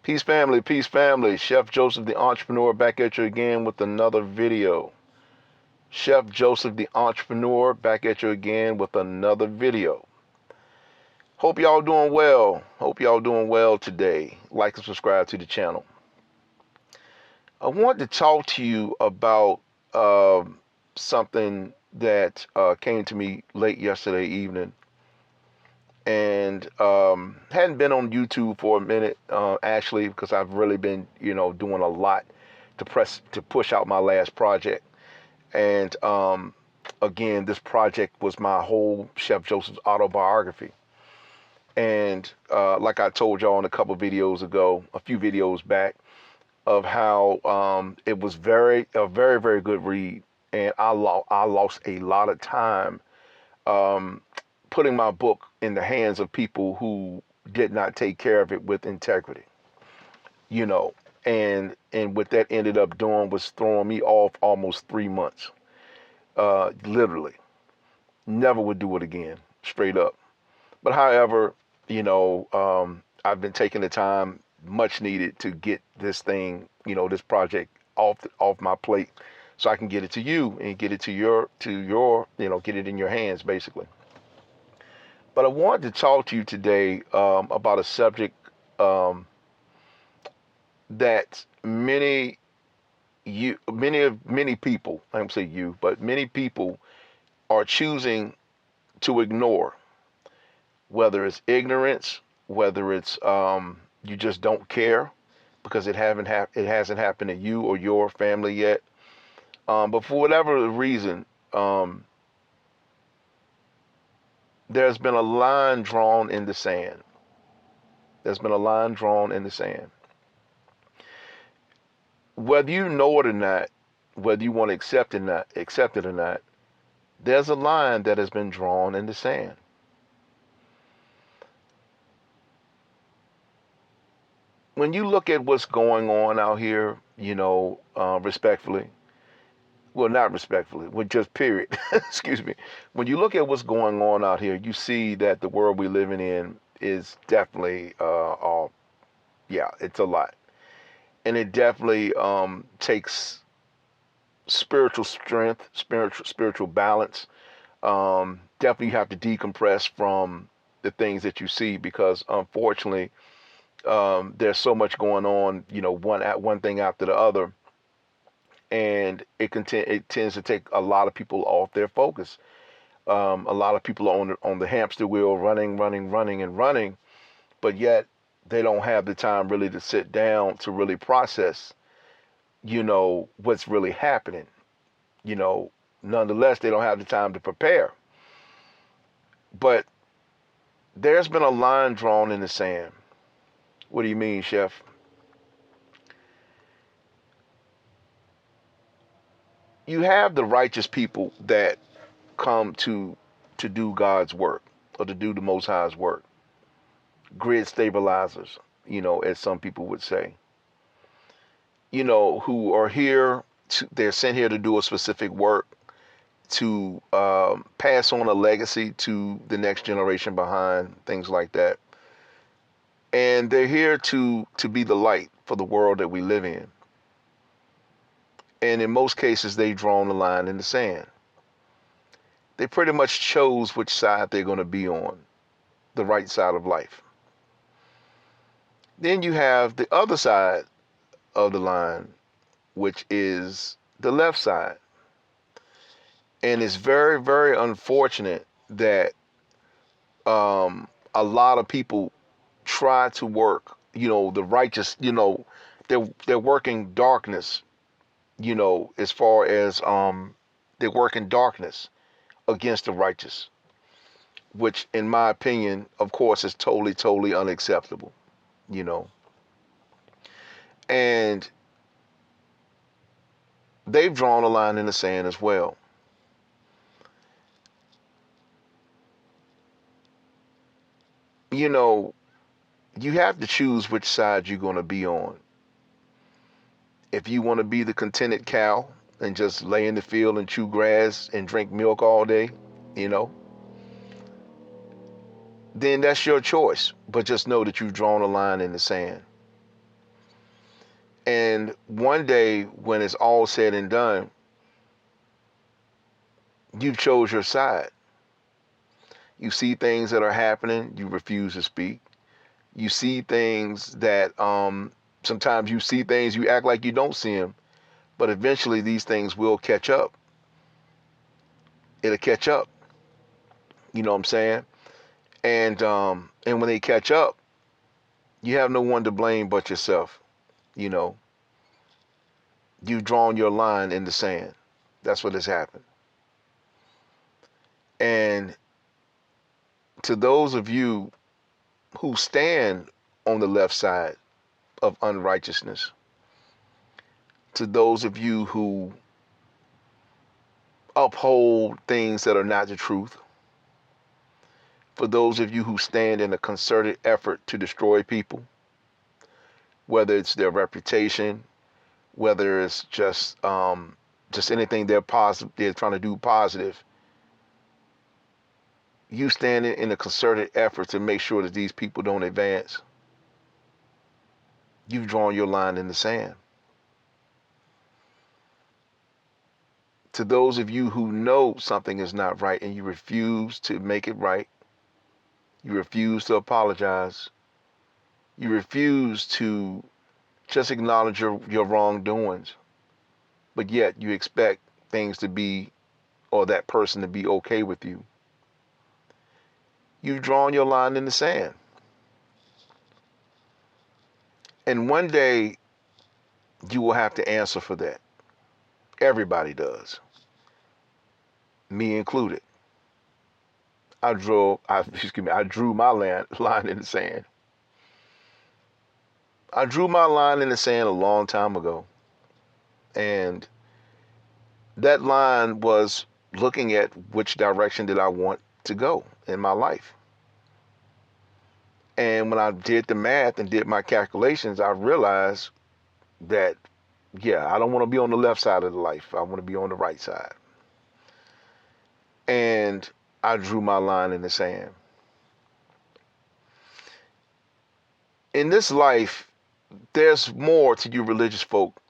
Peace family. Chef Joseph the Entrepreneur back at you again with another video. Chef Joseph the Entrepreneur back at you again with another video. Hope y'all doing well. Hope y'all doing well today. Like and subscribe to the channel. I want to talk to you about something that came to me late yesterday evening. And hadn't been on YouTube for a minute, actually, because I've really been, doing a lot to push out my last project. And again, this project was my whole Chef Joseph's autobiography. And like I told y'all in a few videos back, of how it was a very, very good read, and I lost a lot of time. Putting my book in the hands of people who did not take care of it with integrity, and what that ended up doing was throwing me off almost 3 months, literally. Never would do it again, straight up. But however, I've been taking the time much needed to get this thing, this project off my plate, so I can get it to you and get it to your, get it in your hands, basically. But I wanted to talk to you today about a subject that many people, I don't say you, but many people are choosing to ignore, whether it's ignorance, whether it's you just don't care because it hasn't happened to you or your family yet. But for whatever reason, there's been a line drawn in the sand. There's been a line drawn in the sand. Whether you know it or not, whether you want to accept it or not, there's a line that has been drawn in the sand. When you look at what's going on out here, respectfully, well, not respectfully, well, just period, excuse me. When you look at what's going on out here, you see that the world we're living in is definitely, it's a lot. And it definitely takes spiritual strength, spiritual balance. Definitely you have to decompress from the things that you see, because unfortunately, there's so much going on, one thing after the other. And it tends to take a lot of people off their focus. A lot of people are on the hamster wheel, running, but yet they don't have the time really to sit down to really process, what's really happening. Nonetheless, they don't have the time to prepare. But there's been a line drawn in the sand. What do you mean, Chef? You have the righteous people that come to do God's work, or to do the Most High's work. Grid stabilizers, as some people would say. Who are here, they're sent here to do a specific work, to pass on a legacy to the next generation behind, things like that. And they're here to be the light for the world that we live in. And in most cases, they've drawn the line in the sand. They pretty much chose which side they're going to be on, the right side of life. Then you have the other side of the line, which is the left side. And it's very, very unfortunate that a lot of people try to work, the righteous, they're working darkness, as far as they work in darkness against the righteous, which in my opinion, of course, is totally, totally unacceptable, and they've drawn a line in the sand as well. You have to choose which side you're going to be on. If you want to be the contented cow and just lay in the field and chew grass and drink milk all day, then that's your choice. But just know that you've drawn a line in the sand. And one day when it's all said and done, you chose your side. You see things that are happening, you refuse to speak. You see things that sometimes you see things, you act like you don't see them, but eventually these things will catch up. It'll catch up. You know what I'm saying? And when they catch up, you have no one to blame but yourself. You know, you've drawn your line in the sand. That's what has happened. And to those of you who stand on the left side of unrighteousness, to those of you who uphold things that are not the truth, for those of you who stand in a concerted effort to destroy people, whether it's their reputation, whether it's just anything they're trying to do positive, you stand in a concerted effort to make sure that these people don't advance. You've drawn your line in the sand. To those of you who know something is not right and you refuse to make it right, you refuse to apologize, you refuse to just acknowledge your wrongdoings, but yet you expect things to be, or that person to be okay with you. You've drawn your line in the sand. And one day you will have to answer for that. Everybody does, me included. I drew my line in the sand. I drew my line in the sand a long time ago. And that line was looking at which direction did I want to go in my life. And when I did the math and did my calculations, I realized that, yeah, I don't want to be on the left side of the life. I want to be on the right side. And I drew my line in the sand. In this life, there's more to you religious folk.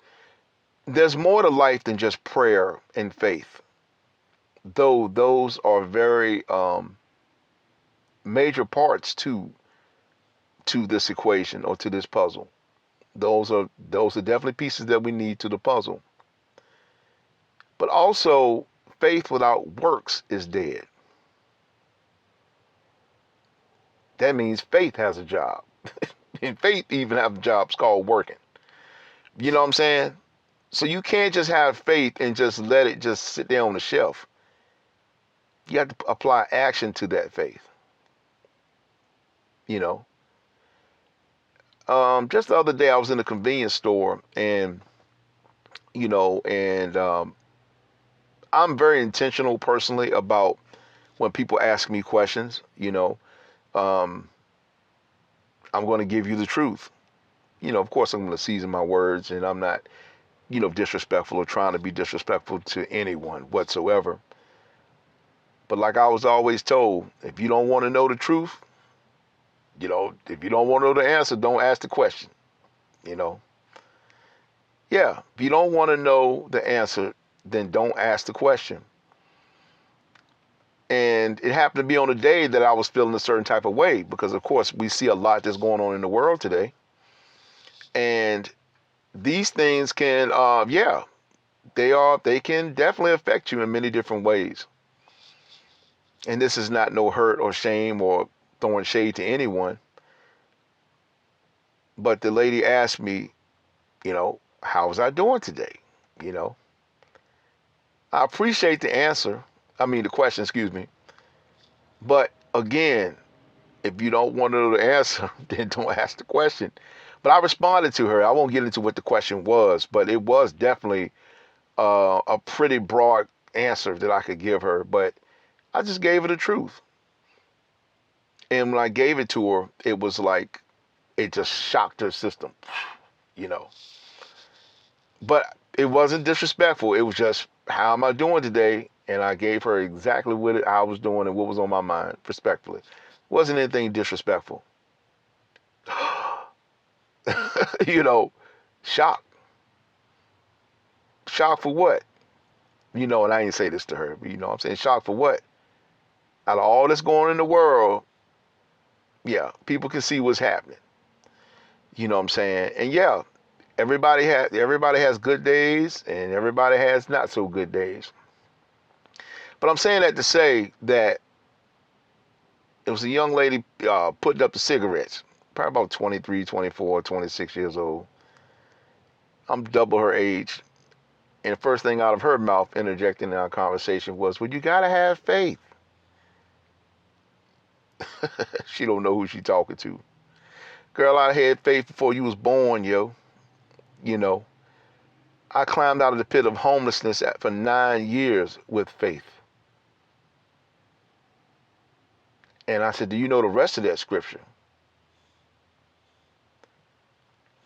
There's more to life than just prayer and faith. Though those are very major parts to this equation or to this puzzle. Those are definitely pieces that we need to the puzzle. But also, faith without works is dead. That means faith has a job. And faith even have jobs called working. You know what I'm saying? So you can't just have faith and just let it just sit there on the shelf. You have to apply action to that faith. You know. Just the other day I was in a convenience store and I'm very intentional personally about when people ask me questions, I'm going to give you the truth. Of course I'm going to season my words and I'm not, disrespectful or trying to be disrespectful to anyone whatsoever. But like I was always told, if you don't want to know the truth, if you don't want to know the answer, don't ask the question, Yeah, if you don't want to know the answer, then don't ask the question. And it happened to be on a day that I was feeling a certain type of way because, of course, we see a lot that's going on in the world today. And these things can, they can definitely affect you in many different ways. And this is not no hurt or shame or throwing shade to anyone. But the lady asked me, how was I doing today? I appreciate the question, excuse me. But again, if you don't want to know the answer, then don't ask the question. But I responded to her. I won't get into what the question was, but it was definitely a pretty broad answer that I could give her. But I just gave her the truth. And when I gave it to her, it was like it just shocked her system, But it wasn't disrespectful. It was just, how am I doing today? And I gave her exactly what I was doing and what was on my mind, respectfully. It wasn't anything disrespectful. Shocked. Shocked for what? And I didn't say this to her, but I'm saying shocked for what? Out of all that's going on in the world, yeah, people can see what's happening. You know what I'm saying? And yeah, everybody has good days and everybody has not so good days. But I'm saying that to say that it was a young lady putting up the cigarettes, probably about 23, 24, 26 years old. I'm double her age. And the first thing out of her mouth interjecting in our conversation was, well, you got to have faith. She don't know who she talking to. Girl, I had faith before you was born, yo. You know, I climbed out of the pit of homelessness for 9 years with faith. And I said, do you know the rest of that scripture?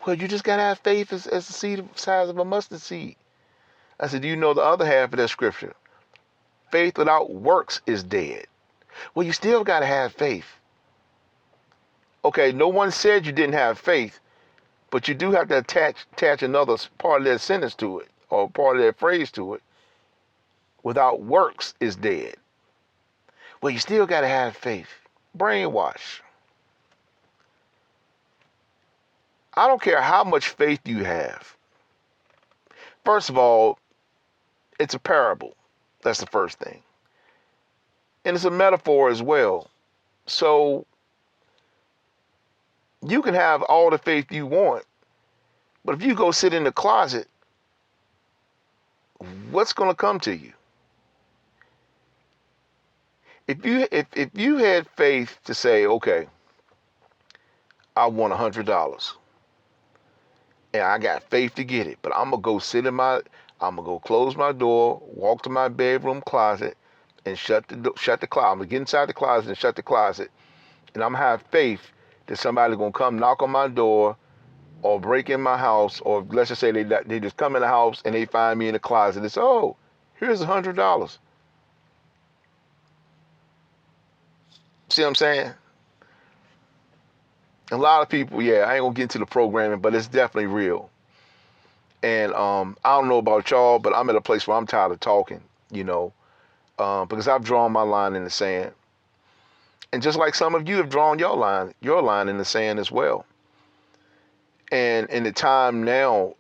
Well, you just got to have faith as the seed size of a mustard seed. I said, do you know the other half of that scripture? Faith without works is dead. Well, you still got to have faith. Okay, no one said you didn't have faith, but you do have to attach another part of that sentence to it, or part of that phrase to it. Without works is dead. Well, you still got to have faith. Brainwash. I don't care how much faith you have. First of all, it's a parable. That's the first thing. And it's a metaphor as well. So you can have all the faith you want, but if you go sit in the closet, what's going to come to you? If you had faith to say, okay, I want $100 and I got faith to get it, but I'm gonna go close my door, walk to my bedroom closet, and shut the closet. I'm gonna get inside the closet and shut the closet, and I'm gonna have faith that somebody's gonna come knock on my door or break in my house, or let's just say they just come in the house and they find me in the closet. It's, oh, here's $100. See what I'm saying? A lot of people, yeah, I ain't gonna get into the programming, but it's definitely real. And I don't know about y'all, but I'm at a place where I'm tired of talking, because I've drawn my line in the sand. And just like some of you have drawn your line in the sand as well. And in the time now,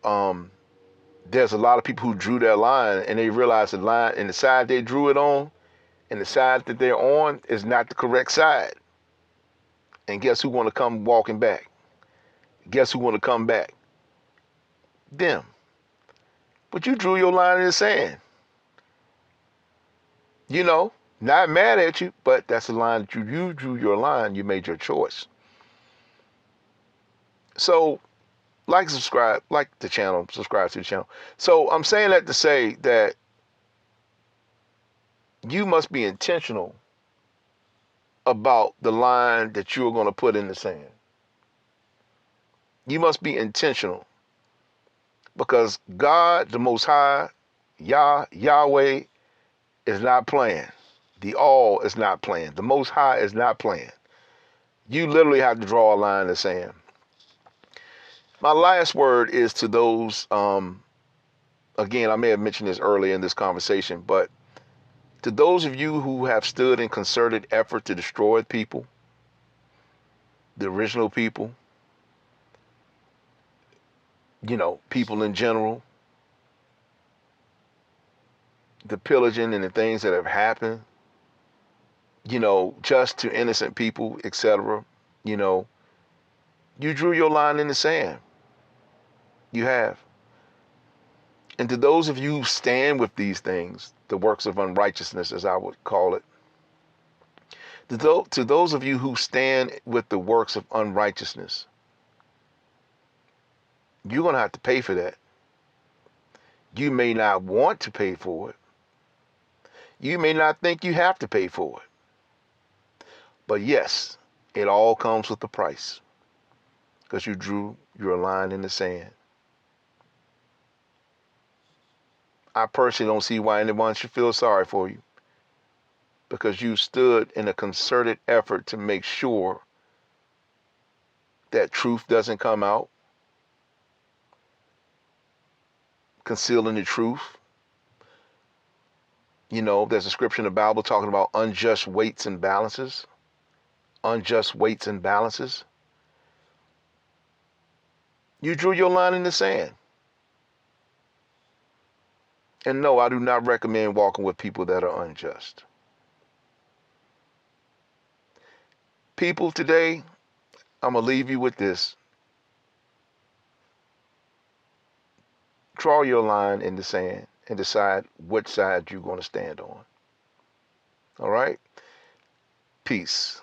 there's a lot of people who drew their line and they realize the line and the side they drew it on and the side that they're on is not the correct side. And guess who want to come walking back? Guess who want to come back? Them. But you drew your line in the sand. Not mad at you, but that's the line that you drew your line. You made your choice. So, subscribe, like the channel, subscribe to the channel. So I'm saying that to say that you must be intentional about the line that you're going to put in the sand. You must be intentional because God, the Most High, Yahweh, is not playing. The All is not playing. The Most High is not playing. You literally have to draw a line in the sand. My last word is to those, again, I may have mentioned this earlier in this conversation, but to those of you who have stood in concerted effort to destroy people, the original people, people in general, the pillaging and the things that have happened, just to innocent people, etc., you drew your line in the sand. You have. And to those of you who stand with these things, the works of unrighteousness, as I would call it, to those of you who stand with the works of unrighteousness, you're going to have to pay for that. You may not want to pay for it. You may not think you have to pay for it. But yes, it all comes with a price because you drew your line in the sand. I personally don't see why anyone should feel sorry for you because you stood in a concerted effort to make sure that truth doesn't come out, concealing the truth. You know, there's a scripture in the Bible talking about unjust weights and balances. Unjust weights and balances. You drew your line in the sand. And no, I do not recommend walking with people that are unjust. People today, I'm going to leave you with this. Draw your line in the sand and decide which side you're going to stand on. All right? Peace.